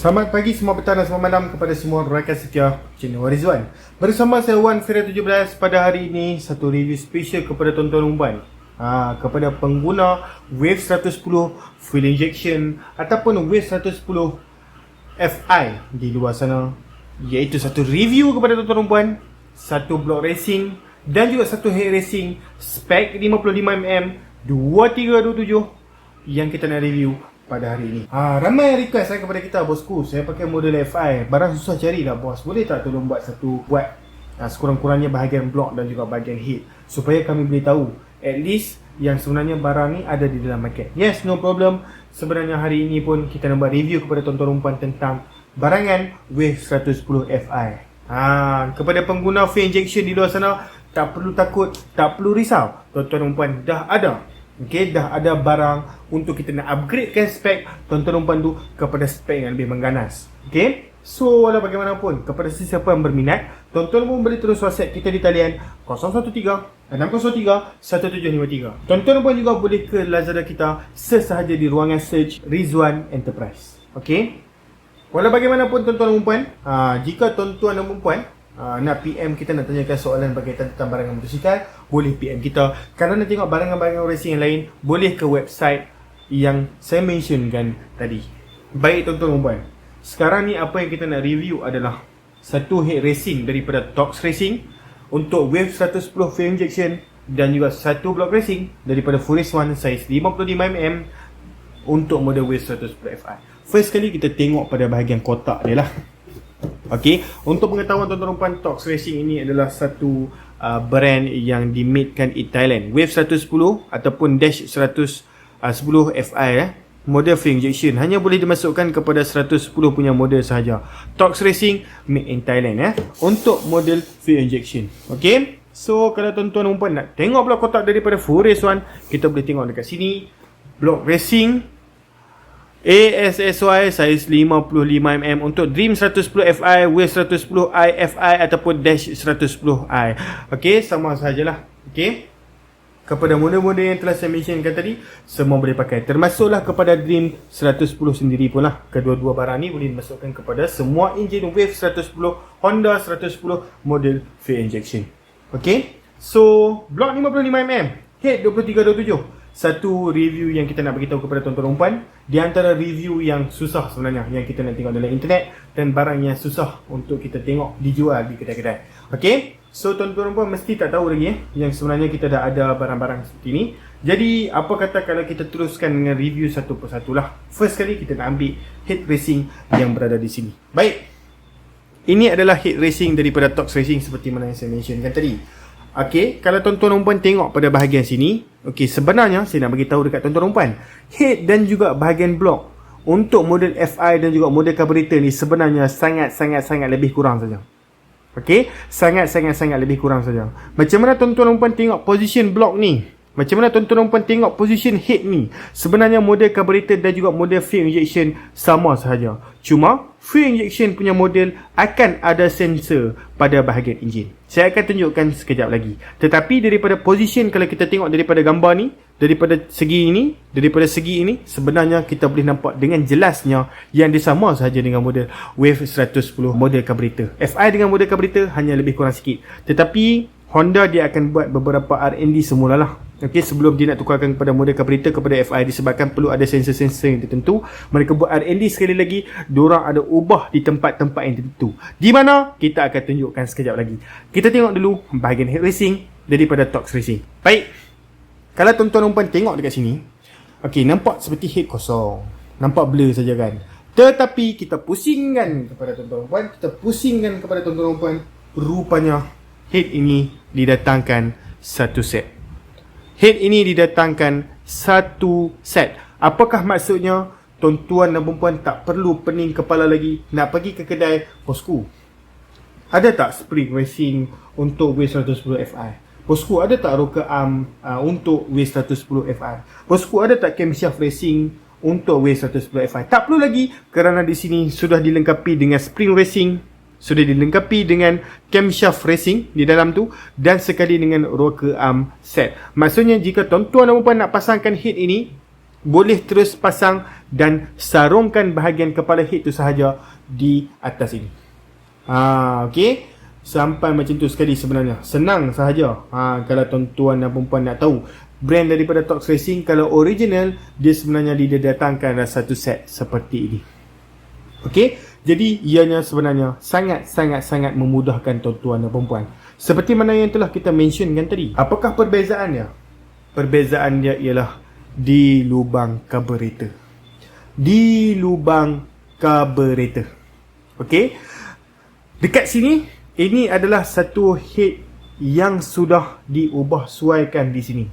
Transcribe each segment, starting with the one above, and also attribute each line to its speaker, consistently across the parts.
Speaker 1: Selamat pagi, semua petang dan semua malam kepada semua rakan setia channel Rizwan. Bersama saya Wan Fira 17 pada hari ini, satu review special kepada tuan-tuan dan puan. Kepada pengguna Wave 110 fuel injection ataupun Wave 110 Fi di luar sana, iaitu satu review kepada tuan-tuan dan puan, satu block racing dan juga satu head racing spek 55mm 2327 yang kita nak review pada hari ini. Ramai request kepada kita, bosku, saya pakai model Fi, barang susah cari lah bos, boleh tak tolong buat sekurang-kurangnya bahagian block dan juga bahagian head, supaya kami boleh tahu at least yang sebenarnya barang ni ada di dalam market. Yes, no problem. Sebenarnya hari ini pun kita nak buat review kepada tuan-tuan rumpan tentang barangan Wave 110 Fi. Kepada pengguna fuel injection di luar sana, tak perlu takut, tak perlu risau, tuan-tuan rumpan dah ada. Dah ada barang untuk kita nak upgradekan spek tuan-tuan rumpan tu kepada spek yang lebih mengganas. So walau bagaimanapun, kepada sesiapa yang berminat, tuan-tuan pun boleh terus WhatsApp kita di talian 013-603-1753. Tuan-tuan pun juga boleh ke Lazada kita sesahaja di ruangan search Rizwan Enterprise. Walau bagaimanapun tuan-tuan dan puan, jika tuan-tuan dan puan nak PM kita, nak tanyakan soalan berkaitan tentang barangan motosikal, boleh PM kita. Kalau nak tengok barangan-barangan racing yang lain, boleh ke website yang saya mentionkan tadi. Baik tuan-tuan dan puan, sekarang ni apa yang kita nak review adalah satu head racing daripada Tox Racing untuk Wave 110 fuel injection dan juga satu block racing daripada Furious One size 55mm untuk model Wave 110 Fi. First kali kita tengok pada bahagian kotak dia lah. Untuk pengetahuan tuan-tuan dan puan, Tox Racing ini adalah satu brand yang dimadekan di Thailand. Wave 110 ataupun Dash 110 Fi model fuel injection hanya boleh dimasukkan kepada 110 punya model sahaja. Tox Racing made in Thailand untuk model fuel injection. So kalau tuan-tuan dan puan nak tengok pula kotak daripada Furious One, kita boleh tengok dekat sini. Block Racing ASSY size 55mm untuk Dream 110 Fi, Wave 110i Fi ataupun Dash 110i. Sama sahajalah. Kepada model-model yang telah saya mentionkan tadi, semua boleh pakai, termasuklah kepada Dream 110 sendiri pun lah. Kedua-dua barang ni boleh dimasukkan kepada semua enjin Wave 110, Honda 110 model fuel injection. So block 55mm, head 2327. Satu review yang kita nak beritahu kepada tuan-tuan dan puan, di antara review yang susah sebenarnya yang kita nak tengok dalam internet, dan barang yang susah untuk kita tengok dijual di kedai-kedai. So tuan-tuan dan puan mesti tak tahu lagi yang sebenarnya kita dah ada barang-barang seperti ini. Jadi apa kata kalau kita teruskan dengan review satu persatu lah. First kali kita nak ambil head racing yang berada di sini. Baik, ini adalah head racing daripada Tox Racing seperti mana yang saya mentionkan tadi. Kalau tuan-tuan dan puan tengok pada bahagian sini, sebenarnya saya nak beritahu dekat tuan-tuan dan puan, head dan juga bahagian block untuk model Fi dan juga model carburetor ni sebenarnya sangat-sangat lebih kurang saja. Sangat-sangat lebih kurang saja. Macam mana tuan-tuan dan puan tengok position block ni, macam mana tuan-tuan dan puan tengok position head ni, sebenarnya model carburetor dan juga model fuel injection sama sahaja. Cuma fuel injection punya model akan ada sensor pada bahagian enjin. Saya akan tunjukkan sekejap lagi. Tetapi daripada position, kalau kita tengok daripada gambar ni, daripada segi ini, sebenarnya kita boleh nampak dengan jelasnya yang dia sama sahaja dengan model Wave 110 model carburetor. Fi dengan model carburetor hanya lebih kurang sikit. Tetapi Honda dia akan buat beberapa R&D semula lah. Sebelum dia nak tukarkan kepada model carburetor kepada Fi, disebabkan perlu ada sensor-sensor yang tertentu. Mereka buat R&D sekali lagi, diorang ada ubah di tempat-tempat yang tertentu. Di mana kita akan tunjukkan sekejap lagi. Kita tengok dulu bahagian head racing daripada Tox Racing. Baik, kalau tuan-tuan dan puan tengok dekat sini, nampak seperti head kosong, nampak blur saja kan. Tetapi kita pusingkan kepada tuan-tuan dan puan, rupanya head ini didatangkan satu set. Apakah maksudnya? Tuan-tuan dan perempuan tak perlu pening kepala lagi nak pergi ke kedai. Bosku, ada tak spring racing untuk Wave 110 Fi? Bosku, ada tak rocker arm untuk Wave 110 Fi? Bosku, ada tak camshaft racing untuk Wave 110 Fi? Tak perlu lagi, kerana di sini sudah dilengkapi dengan spring racing, sudah dilengkapi dengan camshaft racing di dalam tu, dan sekali dengan rocker arm set. Maksudnya jika tuan-tuan dan puan nak pasangkan head ini, boleh terus pasang dan sarungkan bahagian kepala head tu sahaja di atas ini. Okey. Sampai macam tu sekali sebenarnya. Senang sahaja. Kalau tuan-tuan dan puan nak tahu brand daripada Torx Racing, kalau original dia sebenarnya didatangkan dalam satu set seperti ini. Okey. Jadi ianya sebenarnya sangat memudahkan tuan-tuan dan puan. Seperti mana yang telah kita mentionkan tadi. Apakah perbezaannya? Perbezaan dia ialah di lubang karburator. Di lubang karburator. Okey. Dekat sini, ini adalah satu head yang sudah diubah suaikan di sini.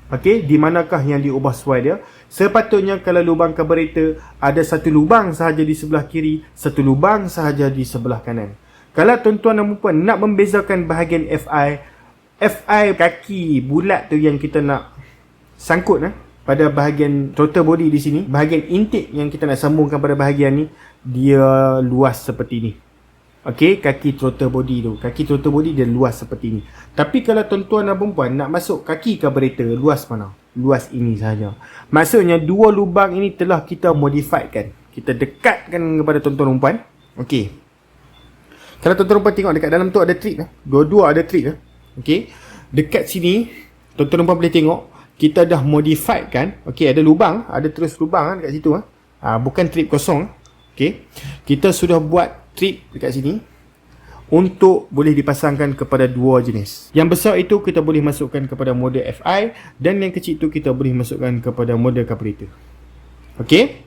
Speaker 1: Okey, di manakah yang diubah suai dia? Sepatutnya kalau lubang karburator ada satu lubang sahaja di sebelah kiri, satu lubang sahaja di sebelah kanan. Kalau tuan-tuan dan puan nak membezakan bahagian FI kaki bulat tu yang kita nak sangkut pada bahagian throttle body di sini, bahagian intake yang kita nak sambungkan pada bahagian ni, dia luas seperti ni. Okey, kaki throttle body tu. Kaki throttle body dia luas seperti ni. Tapi kalau tuan-tuan dan perempuan nak masuk kaki karburator, luas mana? Luas ini sahaja. Maksudnya dua lubang ini telah kita modifiedkan. Kita dekatkan kepada tuan-tuan dan perempuan. Okey. Kalau tuan-tuan dan perempuan tengok dekat dalam tu ada trik. Dua-dua ada trik. Okey. Dekat sini, tuan-tuan dan perempuan boleh tengok. Kita dah modifiedkan. Okey, ada lubang. Ada terus lubang dekat situ. Bukan trip kosong. Okey. Kita sudah buat trip dekat sini untuk boleh dipasangkan kepada dua jenis. Yang besar itu kita boleh masukkan kepada model FI dan yang kecil itu kita boleh masukkan kepada model karburator. Okey?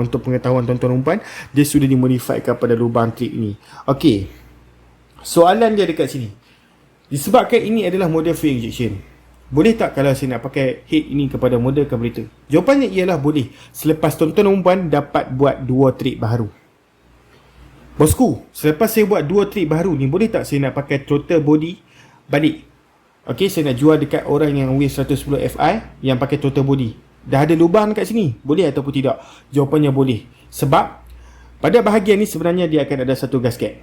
Speaker 1: Untuk pengetahuan tuan-tuan dan puan, dia sudah dimodifikan pada lubang trip ini. Okey. Soalan dia dekat sini. Disebabkan ini adalah model fuel injection, boleh tak kalau saya nak pakai head ini kepada model karburator? Jawapannya ialah boleh. Selepas tuan-tuan dan puan dapat buat dua trip baru. Bosku, selepas saya buat dua trip baru ni, boleh tak saya nak pakai throttle body balik? Okey, saya nak jual dekat orang yang wheel 110 Fi yang pakai throttle body. Dah ada lubang dekat sini, boleh ataupun tidak? Jawapannya boleh. Sebab pada bahagian ni sebenarnya dia akan ada satu gasket.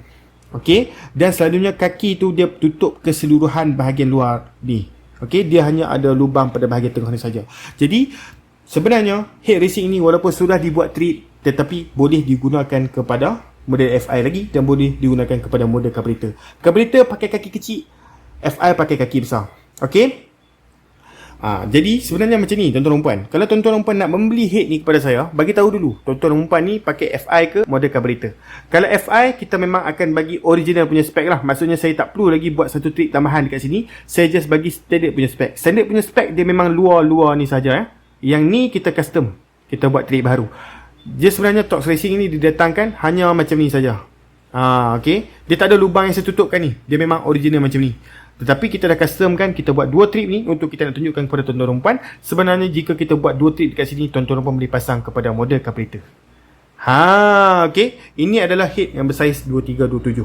Speaker 1: Okey, dan selalunya kaki tu dia tutup keseluruhan bahagian luar ni. Okey, dia hanya ada lubang pada bahagian tengah ni saja. Jadi sebenarnya head racing ini walaupun sudah dibuat trip, tetapi boleh digunakan kepada model FI lagi dan boleh digunakan kepada model karburator. Karburator pakai kaki kecil, FI pakai kaki besar. Okey? Jadi sebenarnya macam ni tuan-tuan dan puan. Kalau tuan-tuan dan puan nak membeli head ni kepada saya, bagi tahu dulu tuan-tuan dan puan ni pakai FI ke model karburator. Kalau FI, kita memang akan bagi original punya spek lah. Maksudnya saya tak perlu lagi buat satu trik tambahan dekat sini. Saya just bagi standard punya spek. Standard punya spek dia memang luar-luar ni saja. Yang ni kita custom. Kita buat trik baru. Dia sebenarnya Torx Racing ini didatangkan hanya macam ni saja. Okey. Dia tak ada lubang yang saya tutupkan ni. Dia memang original macam ni. Tetapi kita dah customkan, kita buat dua trip ni untuk kita nak tunjukkan kepada tuan-tuan dan puan. Sebenarnya jika kita buat dua trip dekat sini, tuan-tuan dan puan boleh pasang kepada model karburator. Okey. Ini adalah head yang bersaiz 2327.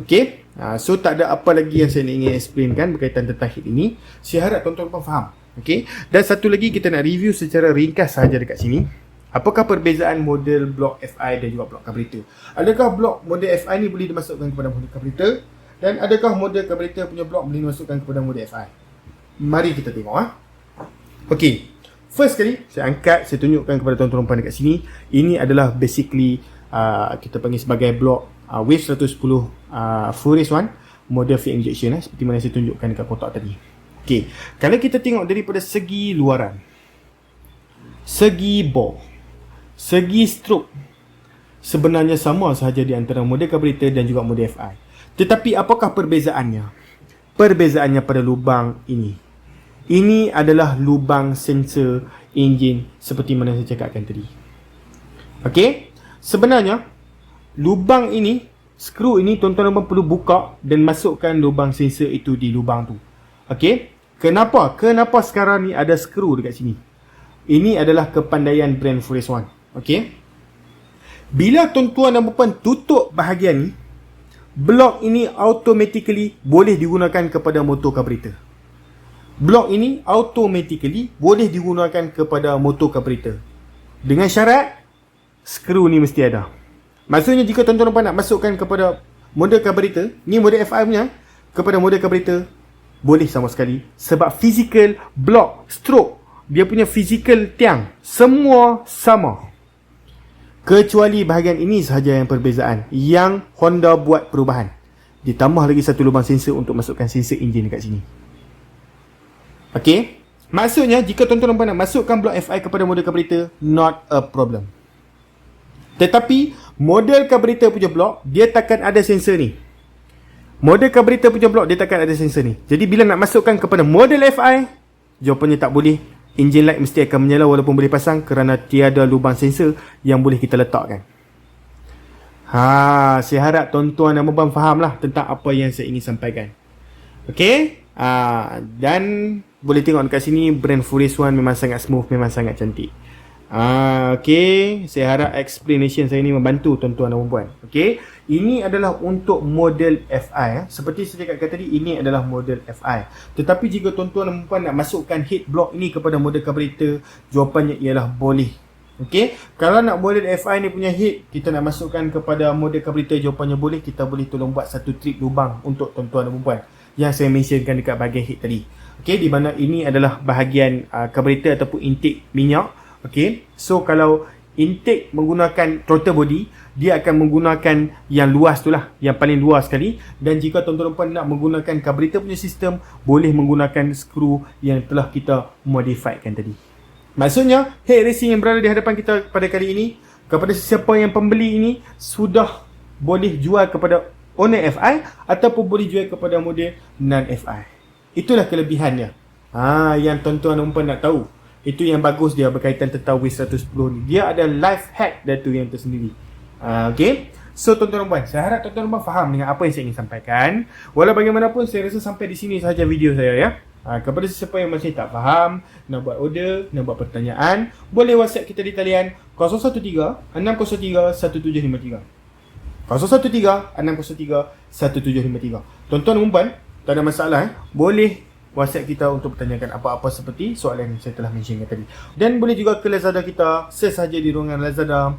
Speaker 1: Okey. So tak ada apa lagi yang saya ingin explainkan berkaitan tentang head ini. Saya harap tuan-tuan dan puan faham. Okey. Dan satu lagi kita nak review secara ringkas sahaja dekat sini. Apakah perbezaan model blok FI dan juga blok karburator? Adakah blok model FI ni boleh dimasukkan kepada model karburator? Dan adakah model karburator punya blok boleh dimasukkan kepada model FI? Mari kita tengok. Okey. First kali, saya angkat, saya tunjukkan kepada tuan-tuan dan puan dekat sini. Ini adalah basically, kita panggil sebagai blok Wave 110 Full Race 1 model fuel injection. Seperti mana saya tunjukkan dekat kotak tadi. Okey. Kalau kita tengok daripada segi luaran, segi bore, segi stroke, sebenarnya sama sahaja di antara model karburator dan juga model FI. Tetapi apakah perbezaannya? Perbezaannya pada lubang ini. Ini adalah lubang sensor enjin seperti mana saya cakapkan tadi. Okey? Sebenarnya lubang ini, skru ini tuan-tuan perlu buka dan masukkan lubang sensor itu di lubang tu. Okey? Kenapa? Kenapa sekarang ni ada skru dekat sini? Ini adalah kepandaian brand Full Race 1. Okey. Bila tuan-tuan dan puan tutup bahagian ni, blok ini automatically boleh digunakan kepada motor karburator. Blok ini automatically boleh digunakan kepada motor karburator. Dengan syarat skru ni mesti ada. Maksudnya jika tuan-tuan dan puan nak masukkan kepada model karburator, ni model FI punya, kepada model karburator boleh sama sekali sebab physical block stroke dia punya physical tiang semua sama. Kecuali bahagian ini sahaja yang perbezaan, yang Honda buat perubahan. Ditambah lagi satu lubang sensor untuk masukkan sensor enjin dekat sini. Okey. Maksudnya jika tuan-tuan dan puan nak masukkan blok FI kepada model carburetor, not a problem. Tetapi model carburetor punya blok, dia takkan ada sensor ni. Model carburetor punya blok, dia takkan ada sensor ni. Jadi bila nak masukkan kepada model FI, jawapannya tak boleh. Engine light mesti akan menyala walaupun boleh pasang, kerana tiada lubang sensor yang boleh kita letakkan. Saya harap tuan-tuan dan puan faham lah tentang apa yang saya ingin sampaikan. Okey. Dan boleh tengok dekat sini, brand Furious One memang sangat smooth, memang sangat cantik. Okey, saya harap explanation saya ni membantu tuan-tuan dan puan. Okey, ini adalah untuk model FI. Seperti saya cakap tadi, ini adalah model FI. Tetapi jika tuan-tuan dan puan nak masukkan head block ini kepada model carburetor, jawapannya ialah boleh. Okey, kalau nak model FI ni punya head, kita nak masukkan kepada model carburetor, jawapannya boleh. Kita boleh tolong buat satu trip lubang untuk tuan-tuan dan puan yang saya mentionkan dekat bahagian head tadi. Okey, di mana ini adalah bahagian carburetor ataupun intake minyak. Okey, so kalau intake menggunakan throttle body, dia akan menggunakan yang luas tu lah, yang paling luas sekali. Dan jika tuan-tuan dan puan nak menggunakan carburetor punya sistem, boleh menggunakan skru yang telah kita modifiedkan tadi. Maksudnya, head racing yang berada di hadapan kita pada kali ini, kepada sesiapa yang pembeli ini, sudah boleh jual kepada owner FI ataupun boleh jual kepada model non-FI. Itulah kelebihannya. Yang tuan-tuan dan puan nak tahu. Itu yang bagus dia berkaitan tentang W110 ni. Dia ada life hack dia tu yang tersendiri. Okay. So tuan-tuan dan puan, saya harap tuan-tuan dan puan faham dengan apa yang saya ingin sampaikan. Walau bagaimanapun, saya rasa sampai di sini sahaja video saya ya. Kepada sesiapa yang masih tak faham, nak buat order, nak buat pertanyaan, boleh WhatsApp kita di talian 013 603 1753. 013 603 1753. Tuan-tuan dan puan, tak ada masalah boleh WhatsApp kita untuk bertanyakan apa-apa seperti soalan yang saya telah mentionkan tadi. Dan boleh juga ke Lazada kita, search saja di ruangan Lazada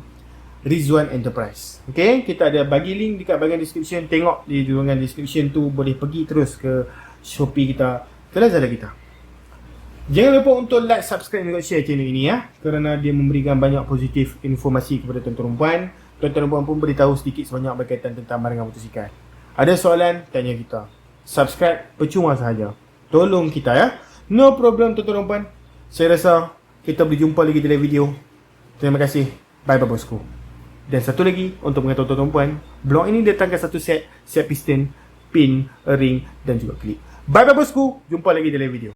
Speaker 1: Rizwan Enterprise. Okay, kita ada bagi link dekat bahagian description. Tengok di ruangan description tu, boleh pergi terus ke Shopee kita, ke Lazada kita. Jangan lupa untuk like, subscribe dan share channel ini ya, kerana dia memberikan banyak positif informasi kepada tuan-tuan dan puan. Tuan-tuan dan puan pun beritahu sedikit sebanyak berkaitan tentang barangan motosikal. Ada soalan, tanya kita. Subscribe percuma sahaja. Tolong kita ya. No problem tuan-tuan dan puan. Saya rasa kita berjumpa lagi dalam video. Terima kasih. Bye bye bosku. Dan satu lagi untuk mengatakan tuan-tuan dan puan, blok ini datangkan satu set piston, pin, ring dan juga klip. Bye bye bosku. Jumpa lagi dalam video.